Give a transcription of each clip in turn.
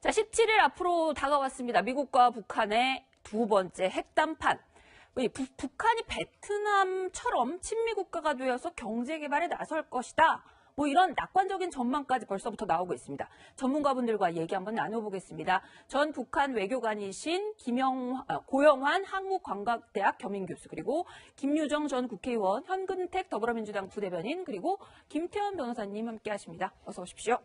자, 17일 앞으로 다가왔습니다. 미국과 북한의 두 번째 핵담판. 북한이 베트남처럼 친미 국가가 되어서 경제 개발에 나설 것이다. 뭐 이런 낙관적인 전망까지 벌써부터 나오고 있습니다. 전문가분들과 얘기 한번 나눠보겠습니다. 전 북한 외교관이신 고영환 한국관광대학 겸임교수, 그리고 김유정 전 국회의원, 현근택 더불어민주당 부대변인, 그리고 김태현 변호사님 함께 하십니다. 어서 오십시오.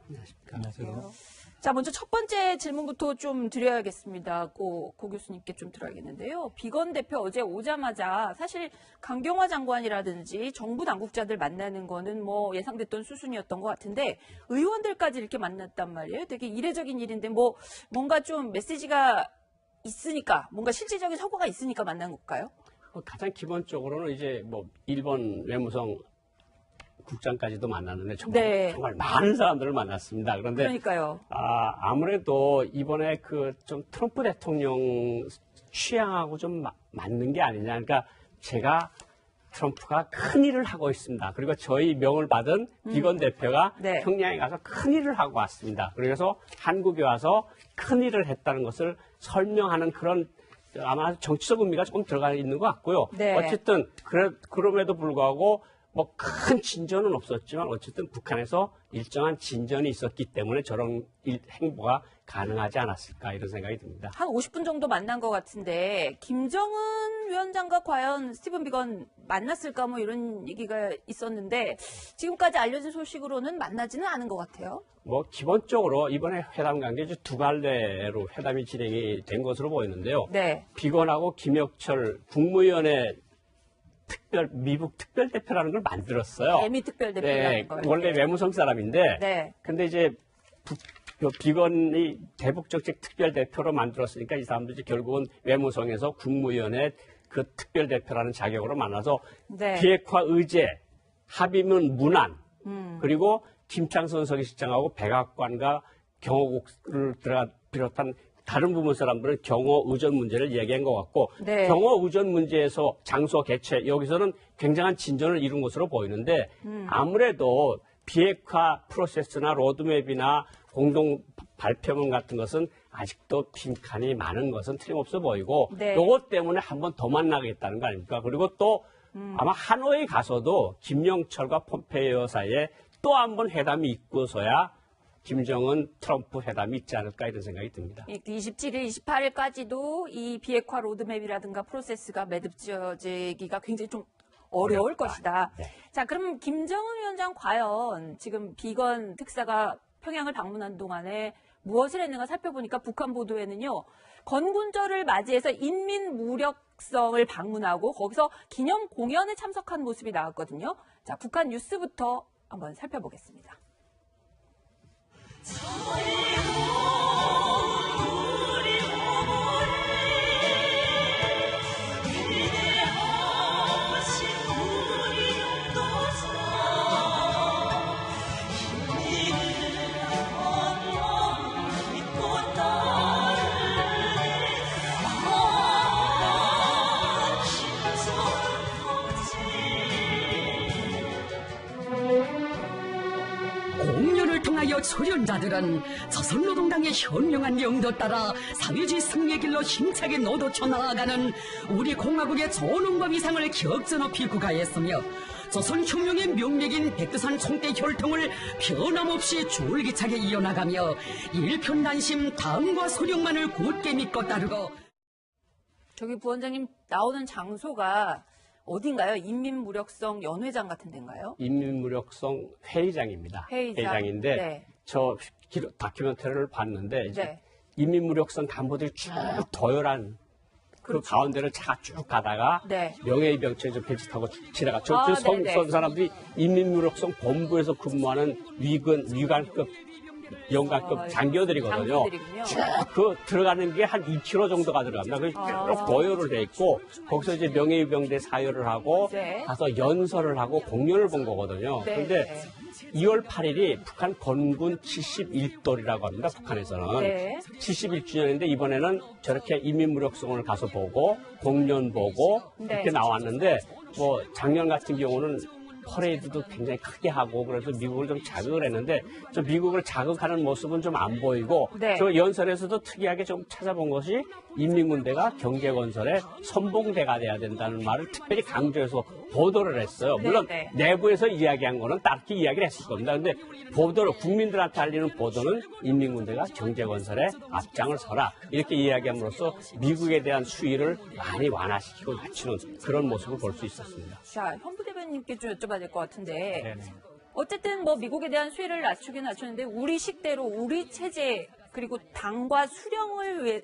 안녕하세요. 자, 먼저 첫 번째 질문부터 좀 드려야겠습니다. 고 교수님께 좀 들어야겠는데요. 비건 대표 어제 오자마자 사실 강경화 장관이라든지 정부 당국자들 만나는 거는 뭐 예상됐던 수순이었던 것 같은데 의원들까지 이렇게 만났단 말이에요. 되게 이례적인 일인데 뭐 뭔가 좀 메시지가 있으니까, 뭔가 실질적인 성과가 있으니까 만난 걸까요? 가장 기본적으로는 이제 뭐 일본 외무성 국장까지도 만났는데 정말 많은 사람들을 만났습니다. 그런데 그러니까요. 아무래도 이번에 그 좀 트럼프 대통령 취향하고 좀 맞는 게 아니냐. 그러니까 제가 트럼프가 큰 일을 하고 있습니다. 그리고 저희 명을 받은 비건 대표가 네. 평양에 가서 큰 일을 하고 왔습니다. 그래서 한국에 와서 큰 일을 했다는 것을 설명하는 그런 아마 정치적 의미가 조금 들어가 있는 것 같고요. 네. 어쨌든 그럼에도 불구하고 뭐 큰 진전은 없었지만 어쨌든 북한에서 일정한 진전이 있었기 때문에 저런 행보가 가능하지 않았을까 이런 생각이 듭니다. 한 50분 정도 만난 것 같은데 김정은 위원장과 과연 스티븐 비건 만났을까 뭐 이런 얘기가 있었는데 지금까지 알려진 소식으로는 만나지는 않은 것 같아요. 뭐 기본적으로 이번에 회담 관계 두 갈래로 회담이 진행이 된 것으로 보이는데요. 네. 비건하고 김혁철 국무위원회 미국 특별대표라는 걸 만들었어요. 대미 특별대표라는 네, 걸. 원래 외무성 사람인데, 네. 근데 이제 비건이 대북정책 특별대표로 만들었으니까 이 사람들이 결국은 외무성에서 국무위원회 그 특별대표라는 자격으로 만나서 네. 비핵화 의제, 합의문 문안, 그리고 김창선 서기실장하고 백악관과 경호국을 비롯한 다른 부분 사람들은 경호 의전 문제를 얘기한 것 같고 네. 경호 의전 문제에서 장소 개최 여기서는 굉장한 진전을 이룬 것으로 보이는데 아무래도 비핵화 프로세스나 로드맵이나 공동 발표문 같은 것은 아직도 빈칸이 많은 것은 틀림없어 보이고 네. 이것 때문에 한 번 더 만나겠다는 거 아닙니까? 그리고 또 아마 하노이 가서도 김영철과 폼페이오 사이에 또 한 번 회담이 있고서야 김정은 트럼프 회담이 있지 않을까 이런 생각이 듭니다. 27일, 28일까지도 이 비핵화 로드맵이라든가 프로세스가 매듭지어지기가 굉장히 좀 어려울 것이다. 네. 자, 그럼 김정은 위원장 과연 지금 비건 특사가 평양을 방문한 동안에 무엇을 했는가 살펴보니까 북한 보도에는요. 건군절을 맞이해서 인민무력성을 방문하고 거기서 기념 공연에 참석한 모습이 나왔거든요. 자, 북한 뉴스부터 한번 살펴보겠습니다. 공연을 통하여 초연자들은 조선노동당의 현명한 영도 따라 사회주의 승리의 길로 힘차게 노도쳐 나아가는 우리 공화국의 존엄과 위상을 격전없이 구가했으며 조선혁명의 명맥인 백두산 총대 혈통을 변함없이 줄기차게 이어나가며 일편단심 당과 소령만을 굳게 믿고 따르고. 저기 부원장님 나오는 장소가 어딘가요? 인민무력성 연회장 같은 데인가요? 인민무력성 회의장입니다. 회의장인데 네. 저 다큐멘터리를 봤는데 이제 네. 인민무력성 간부들이 쭉 도열한 그 가운데를 차가 쭉 가다가 네. 명예의병처에 좀 벤치 타고 쭉 지나가. 네네. 저 사람들이 인민무력성 본부에서 근무하는 위관급 영관급 장교들이거든요. 장교들이군요. 쭉 그 들어가는 게 한 2km 정도가 들어갑니다. 그래서 쭉 도열을 돼 있고 거기서 이제 명예의병대 사열을 하고 네. 가서 연설을 하고 공연을 본 거거든요. 네. 그런데 2월 8일이 북한 건군 71돌이라고 합니다. 북한에서는. 네. 71주년인데 이번에는 저렇게 인민무력성을 가서 보고 공연 보고 네. 이렇게 나왔는데 뭐 작년 같은 경우는 퍼레이드도 굉장히 크게 하고 그래서 미국을 좀 자극을 했는데 저 미국을 자극하는 모습은 좀 안 보이고 네. 저 연설에서도 특이하게 좀 찾아본 것이 인민군대가 경제건설의 선봉대가 돼야 된다는 말을 특별히 강조해서 보도를 했어요. 물론 네. 내부에서 이야기한 거는 딱히 이야기를 했을 겁니다. 근데 보도를 국민들한테 알리는 보도는 인민군대가 경제건설에 앞장을 서라 이렇게 이야기함으로써 미국에 대한 수위를 많이 완화시키고 낮추는 그런 모습을 볼 수 있었습니다. 자, 현 부대변인께 좀 여쭤봐야 될 것 같은데 네네. 어쨌든 뭐 미국에 대한 수위를 낮추긴 낮추는데 우리식대로 우리 체제 그리고 당과 수령을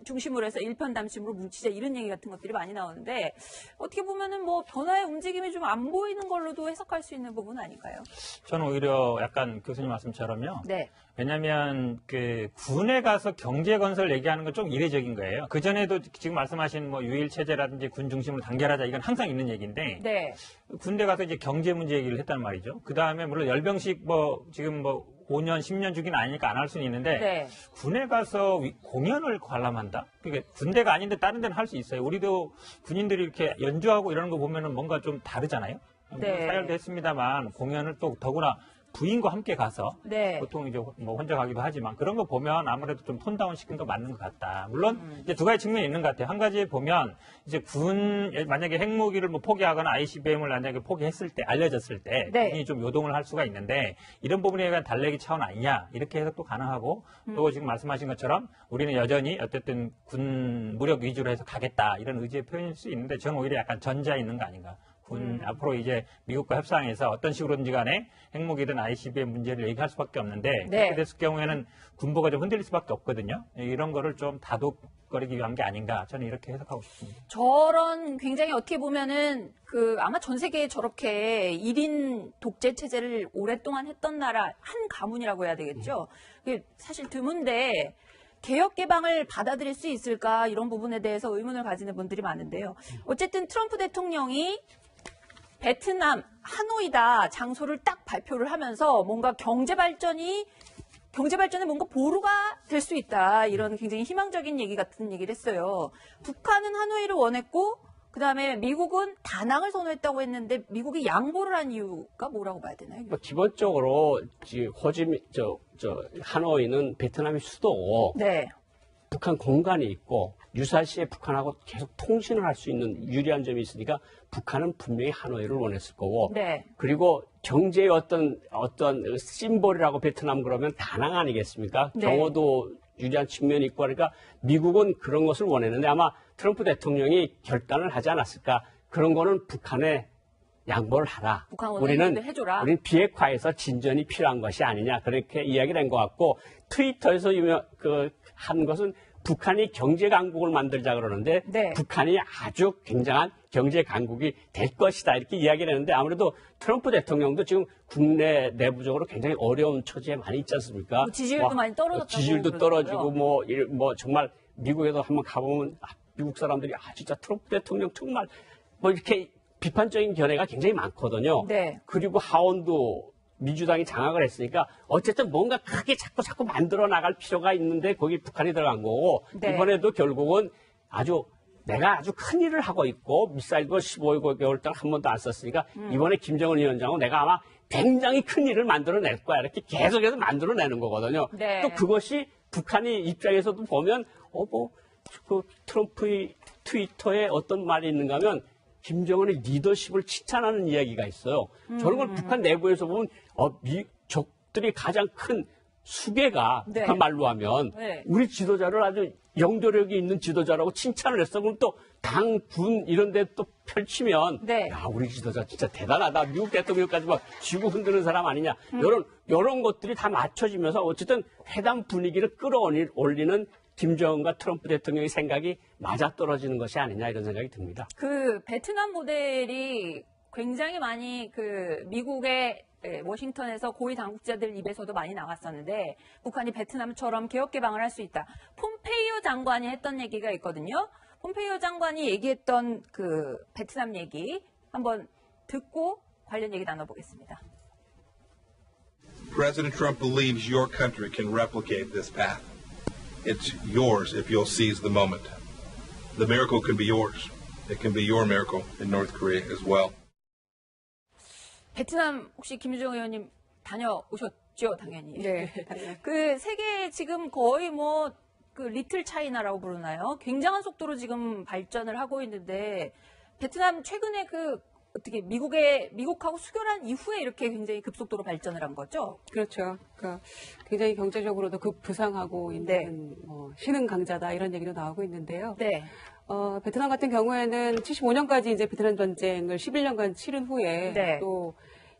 중심으로 해서 일편단심으로 뭉치자 이런 얘기 같은 것들이 많이 나오는데 어떻게 보면은 뭐 변화의 움직임이 좀 안 보이는 걸로도 해석할 수 있는 부분 아닐까요? 저는 오히려 약간 교수님 말씀처럼요. 네. 왜냐하면 그 군에 가서 경제 건설 얘기하는 건 좀 이례적인 거예요. 그 전에도 지금 말씀하신 뭐 유일 체제라든지 군 중심으로 단결하자 이건 항상 있는 얘기인데 네. 군대 가서 이제 경제 문제 얘기를 했단 말이죠. 그 다음에 물론 열병식 뭐 지금 뭐 5년, 10년 주기는 아니니까 안 할 수는 있는데 네. 군에 가서 공연을 관람한다? 그게 군대가 아닌데 다른 데는 할 수 있어요. 우리도 군인들이 이렇게 연주하고 이러는 거 보면은 뭔가 좀 다르잖아요. 네. 사열도 했습니다만 공연을 또 더구나 부인과 함께 가서 네. 보통 이제 뭐 혼자 가기도 하지만 그런 거 보면 아무래도 좀 톤다운 시킨 거 맞는 것 같다. 물론 이제 두 가지 측면이 있는 것 같아요. 한 가지 보면 이제 군 만약에 핵무기를 뭐 포기하거나 ICBM을 만약에 포기했을 때 알려졌을 때 네. 군이 좀 요동을 할 수가 있는데 이런 부분에 대한 달래기 차원 아니냐 이렇게 해석도 가능하고 또 지금 말씀하신 것처럼 우리는 여전히 어쨌든 군 무력 위주로 해서 가겠다 이런 의지의 표현일 수 있는데 저는 오히려 약간 전자에 있는 거 아닌가. 앞으로 이제 미국과 협상해서 어떤 식으로든지 간에 핵무기든 ICBM 문제를 얘기할 수밖에 없는데 네. 그렇게 됐을 경우에는 군부가 좀 흔들릴 수밖에 없거든요. 이런 거를 좀 다독거리기 위한 게 아닌가 저는 이렇게 해석하고 싶습니다. 저런 굉장히 어떻게 보면은 그 아마 전 세계에 저렇게 1인 독재 체제를 오랫동안 했던 나라 한 가문이라고 해야 되겠죠. 그게 사실 드문데 개혁 개방을 받아들일 수 있을까 이런 부분에 대해서 의문을 가지는 분들이 많은데요. 어쨌든 트럼프 대통령이 베트남 하노이다 장소를 딱 발표를 하면서 뭔가 경제 발전에 뭔가 보루가 될 수 있다 이런 굉장히 희망적인 얘기 같은 얘기를 했어요. 북한은 하노이를 원했고 그다음에 미국은 다낭을 선호했다고 했는데 미국이 양보를 한 이유가 뭐라고 봐야 되나요? 뭐 기본적으로 하노이는 베트남의 수도고 네. 북한 공간이 있고 유사시에 북한하고 계속 통신을 할 수 있는 유리한 점이 있으니까 북한은 분명히 하노이를 원했을 거고 네. 그리고 경제의 어떤 심볼이라고 베트남 그러면 다낭 아니겠습니까? 네. 경호도 유리한 측면이 있고 그러니까 미국은 그런 것을 원했는데 아마 트럼프 대통령이 결단을 하지 않았을까? 그런 거는 북한에 양보를 하라. 북한 원하는 해줘라. 우리는 비핵화에서 진전이 필요한 것이 아니냐 그렇게 이야기를 한 것 같고 트위터에서 한 것은 북한이 경제 강국을 만들자 그러는데 네. 북한이 아주 굉장한 경제 강국이 될 것이다 이렇게 이야기를 했는데 아무래도 트럼프 대통령도 지금 국내 내부적으로 굉장히 어려운 처지에 많이 있지 않습니까? 뭐 지지율도 많이 떨어졌다고 지지율도 그러더라고요. 떨어지고 뭐 정말 미국에도 한번 가보면 미국 사람들이 진짜 트럼프 대통령 정말 뭐 이렇게 비판적인 견해가 굉장히 많거든요. 네. 그리고 하원도 민주당이 장악을 했으니까 어쨌든 뭔가 크게 자꾸 만들어 나갈 필요가 있는데 거기 북한이 들어간 거고 네. 이번에도 결국은 내가 아주 큰 일을 하고 있고 미사일도 15개월 동안 한 번도 안 썼으니까 이번에 김정은 위원장은 내가 아마 굉장히 큰 일을 만들어낼 거야 이렇게 계속해서 만들어내는 거거든요. 네. 또 그것이 북한이 입장에서도 보면 트럼프의 트위터에 어떤 말이 있는가 하면 김정은의 리더십을 칭찬하는 이야기가 있어요. 저런 걸 북한 내부에서 보면 적들이 가장 큰 수괴가 네. 북한 말로 하면 네. 우리 지도자를 아주 영도력이 있는 지도자라고 칭찬을 했어. 그럼 또 당, 군 이런 데 또 펼치면 네. 야 우리 지도자 진짜 대단하다. 미국 대통령까지 막 쥐고 흔드는 사람 아니냐. 이런 것들이 다 맞춰지면서 어쨌든 회담 분위기를 끌어올리는 김정은과 트럼프 대통령의 생각이 맞아떨어지는 것이 아니냐 이런 생각이 듭니다. 그 베트남 모델이 굉장히 많이 그 미국의 워싱턴에서 고위 당국자들 입에서도 많이 나왔었는데 북한이 베트남처럼 개혁 개방을 할 수 있다. 폼페이오 장관이 했던 얘기가 있거든요. 폼페이오 장관이 얘기했던 그 베트남 얘기 한번 듣고 관련 얘기 나눠보겠습니다. President Trump believes your country can replicate this path. It's yours if you'll seize the moment. The miracle can be yours. It can be your miracle in North Korea as well. 베트남 혹시 김유정 의원님 다녀오셨죠, 당연히. 네. 그 세계 지금 거의 뭐 그 리틀 차이나라고 부르나요? 굉장한 속도로 지금 발전을 하고 있는데 베트남 최근에 그 어떻게 미국하고 수교란 이후에 이렇게 굉장히 급속도로 발전을 한 거죠? 그렇죠. 그러니까 굉장히 경제적으로도 급부상하고 있는 신흥 강자다 이런 얘기도 나오고 있는데요. 네. 베트남 같은 경우에는 75년까지 이제 베트남 전쟁을 11년간 치른 후에 네. 또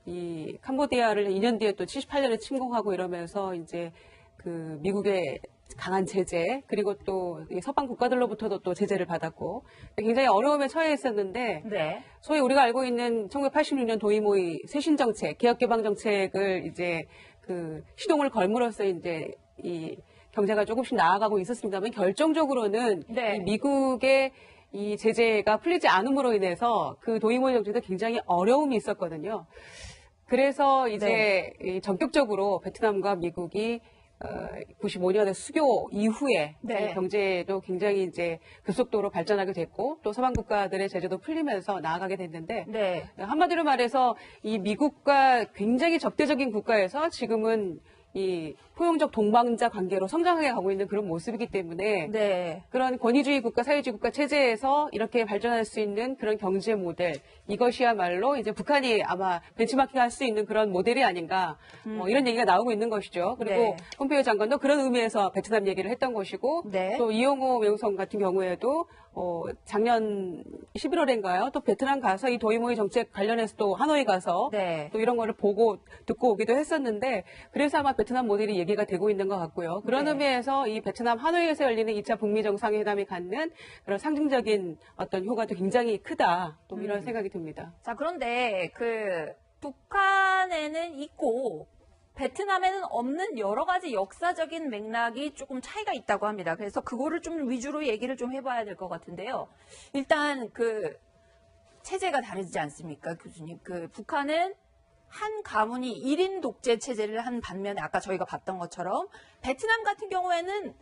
이 캄보디아를 2년 뒤에 또 78년에 침공하고 이러면서 이제 그 미국의 강한 제재 그리고 또 이 서방 국가들로부터도 또 제재를 받았고 굉장히 어려움에 처해 있었는데 네. 소위 우리가 알고 있는 1986년 도이모이 쇄신 정책, 개혁 개방 정책을 이제 그 시동을 걸므로써 이제 이 경제가 조금씩 나아가고 있었습니다만 결정적으로는 네. 이 미국의 이 제재가 풀리지 않음으로 인해서 그 도이모이 정책도 굉장히 어려움이 있었거든요. 그래서 이제 이 전격적으로 베트남과 미국이 95년의 수교 이후에 네. 경제도 굉장히 이제 급속도로 발전하게 됐고 또 서방 국가들의 제재도 풀리면서 나아가게 됐는데 네. 한마디로 말해서 이 미국과 굉장히 적대적인 국가에서 지금은 이 포용적 동반자 관계로 성장해 가고 있는 그런 모습이기 때문에 네. 그런 권위주의 국가, 사회주의 국가 체제에서 이렇게 발전할 수 있는 그런 경제 모델, 이것이야말로 이제 북한이 아마 벤치마킹 할 수 있는 그런 모델이 아닌가, 이런 얘기가 나오고 있는 것이죠. 그리고 네. 폼페이오 장관도 그런 의미에서 베트남 얘기를 했던 것이고, 네. 또 이용호 외무성 같은 경우에도 작년 11월인가요? 또 베트남 가서 이 도이모이 정책 관련해서 또 하노이 가서 네. 또 이런 거를 보고 듣고 오기도 했었는데 그래서 아마 베트남 모델이 얘기가 되고 있는 것 같고요. 그런 네. 의미에서 이 베트남 하노이에서 열리는 2차 북미 정상회담이 갖는 그런 상징적인 어떤 효과도 굉장히 크다. 또 이런 생각이 듭니다. 자, 그런데 그 북한에는 있고 베트남에는 없는 여러 가지 역사적인 맥락이 조금 차이가 있다고 합니다. 그래서 그거를 좀 위주로 얘기를 좀 해봐야 될 것 같은데요. 일단 그 체제가 다르지 않습니까, 교수님? 그 북한은 한 가문이 1인 독재 체제를 한 반면에 아까 저희가 봤던 것처럼 베트남 같은 경우에는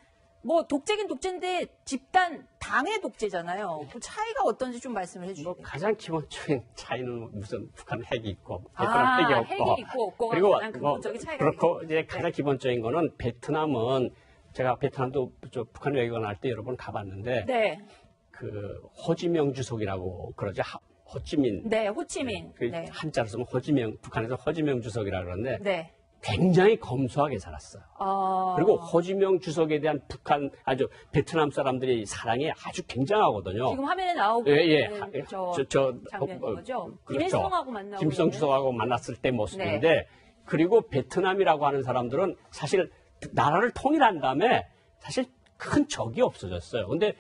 뭐 독재긴 독재인데 집단 당의 독재잖아요. 그 차이가 어떤지 좀 말씀을 해주시죠. 뭐 가장 기본적인 차이는 무슨 북한은 핵이 있고 베트남 핵이 없고 핵이 있고 없고 그리고 가장 근본적인 차이가 그렇고 이제 네. 가장 기본적인 거는 베트남은 제가 베트남도 저 북한 외교관 할 때 여러 번 가봤는데 네, 그 호지명 주석이라고 그러죠. 호찌민 네, 호치민. 그 네, 한자로 쓰면 호지명 북한에서 호지명 주석이라 그러는데 네. 굉장히 검소하게 살았어요. 그리고 호지명 주석에 대한 북한 아주 베트남 사람들이 사랑이 아주 굉장하거든요. 지금 화면에 나오고 예. 있는 저 장면인 거죠. 그렇죠. 김일성하고 만나고 김일성 있는. 주석하고 만났을 때 모습인데 네. 그리고 베트남이라고 하는 사람들은 사실 나라를 통일한 다음에 사실 큰 적이 없어졌어요. 근데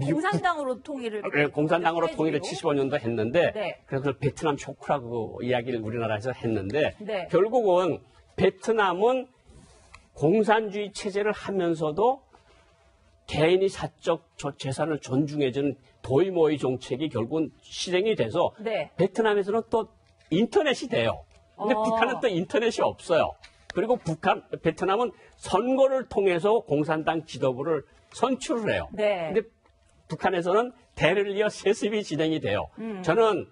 공산당으로 통일을 공산당으로 통일을 해주기로. 75년도 했는데 네. 그래서 베트남 쇼크라고 이야기를 우리나라에서 했는데 네. 결국은 베트남은 공산주의 체제를 하면서도 개인이 사적 재산을 존중해주는 도이모이 정책이 결국은 실행이 돼서 네. 베트남에서는 또 인터넷이 돼요. 근데 북한은 또 인터넷이 없어요. 그리고 베트남은 선거를 통해서 공산당 지도부를 선출을 해요. 네. 근데 북한에서는 대를 이어 세습이 진행이 돼요. 저는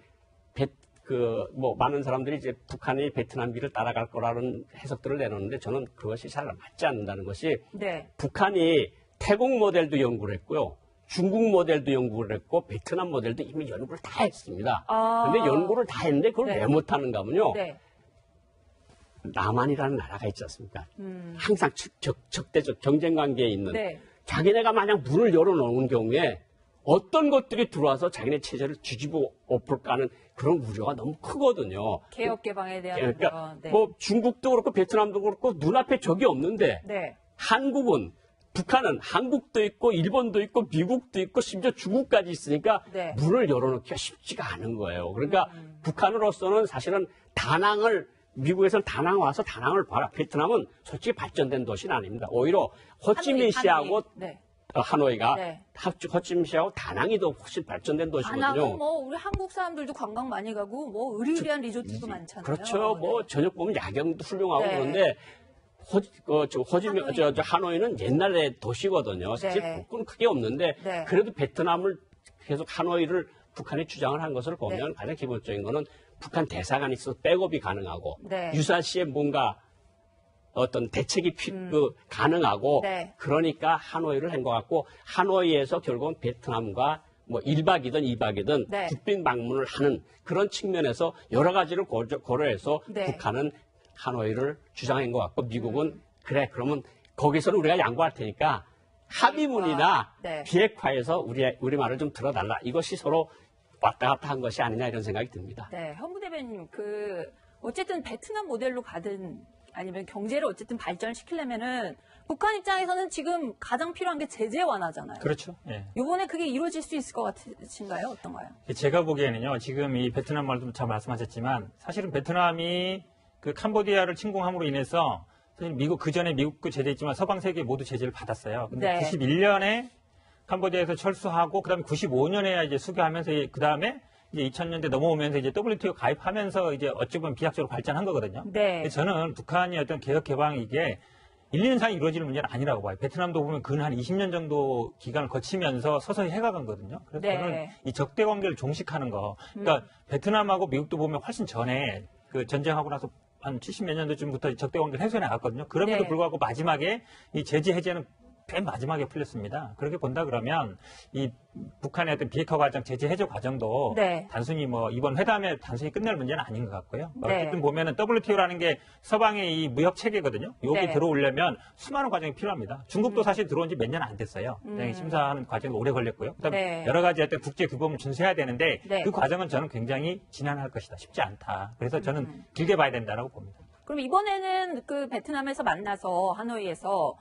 많은 사람들이 이제 북한이 베트남기를 따라갈 거라는 해석들을 내놓는데 저는 그것이 잘 맞지 않는다는 것이 네. 북한이 태국 모델도 연구를 했고요. 중국 모델도 연구를 했고 베트남 모델도 이미 연구를 다 했습니다. 그런데 연구를 다 했는데 그걸 네. 왜 못하는가 하면요. 네. 남한이라는 나라가 있지 않습니까? 항상 적대적 경쟁 관계에 있는 네. 자기네가 만약 문을 열어놓은 경우에 어떤 것들이 들어와서 자기네 체제를 뒤집어 엎을까 하는 그런 우려가 너무 크거든요. 개혁 개방에 대한 그러니까 그런, 네. 뭐 중국도 그렇고 베트남도 그렇고 눈앞에 적이 없는데 네. 북한은 한국도 있고 일본도 있고 미국도 있고 심지어 중국까지 있으니까 네. 문을 열어놓기가 쉽지가 않은 거예요. 그러니까 북한으로서는 사실은 미국에서는 다낭 와서 다낭을 봐라. 베트남은 솔직히 발전된 도시는 아닙니다. 오히려 호찌민시하고 네. 하노이가 네. 호찌민시하고 다낭이 더 훨씬 발전된 도시거든요. 다낭은 뭐 우리 한국 사람들도 관광 많이 가고 뭐 의리의리한 리조트도 많잖아요. 그렇죠. 뭐 네. 저녁 보면 야경도 훌륭하고 네. 그런데 하노이는 옛날의 도시거든요. 사실 네. 복구는 크게 없는데 네. 그래도 베트남을 계속 하노이를 북한이 주장을 한 것을 보면 가장 기본적인 거는 북한 대사관이 있어서 백업이 가능하고 네. 유사시에 뭔가 어떤 대책이 가능하고 네. 그러니까 하노이를 한 것 같고 하노이에서 결국은 베트남과 뭐 1박이든 2박이든 네. 국빈 방문을 하는 그런 측면에서 여러 가지를 고려해서 네. 북한은 하노이를 주장한 것 같고 미국은 그래 그러면 거기서는 우리가 양보할 테니까 합의문이나 네. 비핵화에서 우리 말을 좀 들어달라. 이것이 서로 왔다 갔다 한 것이 아니냐 이런 생각이 듭니다. 네, 현무 대변인 어쨌든 베트남 모델로 가든 아니면 경제를 어쨌든 발전시키려면은 북한 입장에서는 지금 가장 필요한 게 제재 완화잖아요. 그렇죠. 예. 이번에 그게 이루어질 수 있을 것 같으신가요? 어떤가요? 제가 보기에는요, 지금 이 베트남 말도 잘 말씀하셨지만, 사실은 베트남이 그 캄보디아를 침공함으로 인해서, 사실 미국, 그 전에 미국도 제재했지만 서방 세계 모두 제재를 받았어요. 근데 네. 91년에 캄보디아에서 철수하고, 그 다음에 95년에 이제 수교하면서, 그 다음에 이제 2000년대 넘어오면서 이제 WTO 가입하면서 이제 어찌 보면 비약적으로 발전한 거거든요. 네. 저는 북한이 어떤 개혁 개방이 이게 1, 2년 사이 이루어질 문제는 아니라고 봐요. 베트남도 보면 근 한 20년 정도 기간을 거치면서 서서히 해가간거든요. 그래서 네. 저는 이 적대 관계를 종식하는 거. 그러니까 베트남하고 미국도 보면 훨씬 전에 그 전쟁하고 나서 한 70몇 년도쯤부터 적대 관계를 해소해 나갔거든요. 그럼에도 네. 불구하고 마지막에 이 제재 해제는 맨 마지막에 풀렸습니다. 그렇게 본다 그러면 이 북한의 어떤 비핵화 과정, 제재 해제 과정도 네. 단순히 뭐 이번 회담에 단순히 끝낼 문제는 아닌 것 같고요. 네. 어쨌든 보면은 WTO라는 게 서방의 이 무역 체계거든요. 여기 네. 들어오려면 수많은 과정이 필요합니다. 중국도 사실 들어온 지 몇 년 안 됐어요. 굉장히 심사하는 과정이 오래 걸렸고요. 그다음에 네. 여러 가지 어떤 국제 규범을 준수해야 되는데 네. 그 과정은 저는 굉장히 지난할 것이다. 쉽지 않다. 그래서 저는 길게 봐야 된다라고 봅니다. 그럼 이번에는 그 베트남에서 만나서 하노이에서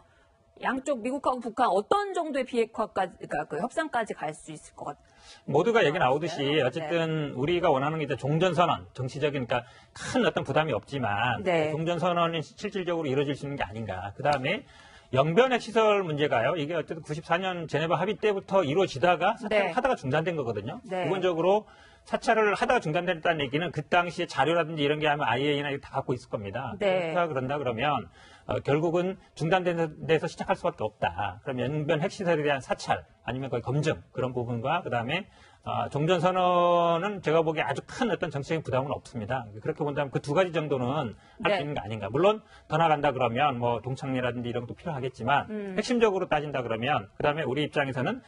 양쪽 미국하고 북한 어떤 정도의 비핵화까지, 그러니까 그 협상까지 갈 수 있을 것 같아요? 모두가 얘기 나오듯이 네. 어쨌든 우리가 원하는 게 이제 종전선언, 정치적인 그러니까 큰 어떤 부담이 없지만 네. 종전선언이 실질적으로 이루어질 수 있는 게 아닌가. 그다음에 영변 핵시설 문제가요. 이게 어쨌든 94년 제네바 합의 때부터 이루어지다가 사찰을 네. 하다가 중단된 거거든요. 네. 기본적으로 사찰을 하다가 중단됐다는 얘기는 그 당시에 자료라든지 이런 게 하면 IAEA나 이거 다 갖고 있을 겁니다. 네. 그런다 그러면 결국은 중단된 데서 시작할 수밖에 없다. 그럼 영변 핵시설에 대한 사찰 아니면 거의 검증 그런 부분과 그다음에 종전선언은 제가 보기에 아주 큰 어떤 정치적인 부담은 없습니다. 그렇게 본다면 그 두 가지 정도는 할 수 네. 있는 거 아닌가. 물론 더 나간다 그러면 뭐 동창리라든지 이런 것도 필요하겠지만 핵심적으로 따진다 그러면 그다음에 우리 입장에서는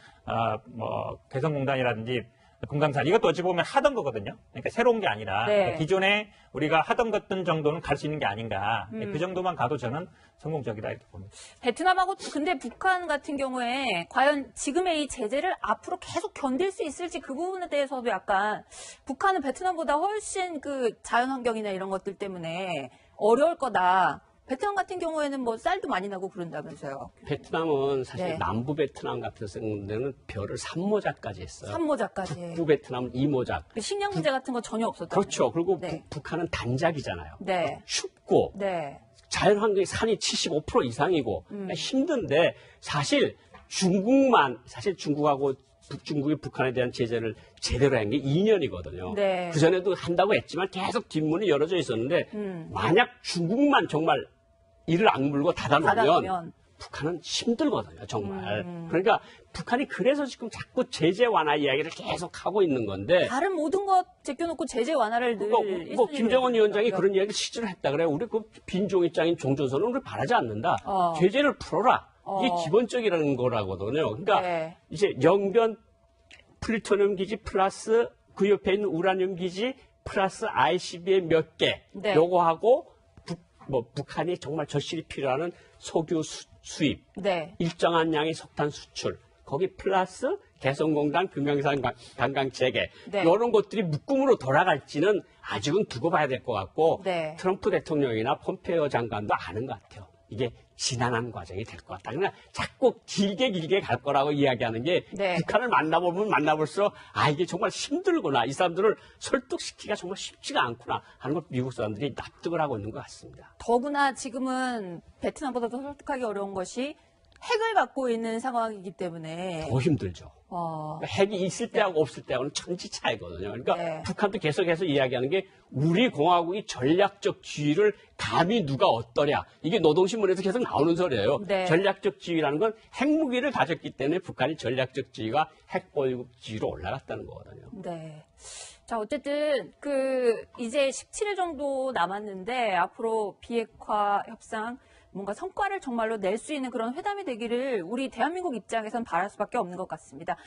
뭐 개성공단이라든지 금강산 이것도 어찌 보면 하던 거거든요. 그러니까 새로운 게 아니라 네. 기존에 우리가 하던 것들 정도는 갈 수 있는 게 아닌가. 그 정도만 가도 저는 성공적이다 이렇게 봅니다. 베트남하고 근데 북한 같은 경우에 과연 지금의 이 제재를 앞으로 계속 견딜 수 있을지 그 부분에 대해서도 약간 북한은 베트남보다 훨씬 그 자연환경이나 이런 것들 때문에 어려울 거다. 베트남 같은 경우에는 뭐 쌀도 많이 나고 그런다면서요. 베트남은 사실 네. 남부 베트남 같은 데는 별을 3모작까지 했어요. 3모작까지. 북부 베트남은 2모작. 식량 문제 같은 거 전혀 없었다. 그렇죠. 그리고 네. 북한은 단작이잖아요. 네. 춥고 네. 자연환경이 산이 75% 이상이고 그러니까 힘든데 사실 중국하고 중국이 북한에 대한 제재를 제대로 한 게 2년이거든요. 네. 그전에도 한다고 했지만 계속 뒷문이 열어져 있었는데 만약 중국만 정말 이를 악물고 닫아놓으면 북한은 힘들거든요, 정말. 그러니까 북한이 그래서 지금 자꾸 제재 완화 이야기를 계속 하고 있는 건데. 다른 모든 것 제껴놓고 제재 완화를 늘. 뭐 김정은 위원장이 그런 이야기를 실제로 했다 그래요. 우리 그 빈종 입장인 종전선언은 우리 바라지 않는다. 제재를 풀어라. 이게 기본적이라는 거라거든요. 그러니까 네. 이제 영변 플루토늄 기지 플러스 그 옆에 있는 우라늄 기지 플러스 ICBM 몇 개. 네. 요거하고 북한이 정말 절실히 필요하는 석유 수입. 네. 일정한 양의 석탄 수출. 거기 플러스 개성공단 금강산 관광 재개. 네. 이런 것들이 묶음으로 돌아갈지는 아직은 두고 봐야 될 것 같고 네. 트럼프 대통령이나 폼페이오 장관도 아는 것 같아요. 이게 지난한 과정이 될 것 같다. 그러나 자꾸 길게 갈 거라고 이야기하는 게 네. 북한을 만나보면 만나볼수록 이게 정말 힘들구나. 이 사람들을 설득시키기가 정말 쉽지가 않구나 하는 걸 미국 사람들이 납득을 하고 있는 것 같습니다. 더구나 지금은 베트남보다 더 설득하기 어려운 것이 핵을 갖고 있는 상황이기 때문에 더 힘들죠. 핵이 있을 때하고 없을 때하고는 천지 차이거든요. 그러니까 네. 북한도 계속해서 이야기하는 게 우리 공화국이 전략적 지위를 감히 누가 얻더냐. 이게 노동신문에서 계속 나오는 소리예요. 네. 전략적 지위라는 건 핵무기를 가졌기 때문에 북한이 전략적 지위가 핵보유국 지위로 올라갔다는 거거든요. 네. 자, 어쨌든 이제 17일 정도 남았는데 앞으로 비핵화 협상 뭔가 성과를 정말로 낼 수 있는 그런 회담이 되기를 우리 대한민국 입장에선 바랄 수밖에 없는 것 같습니다.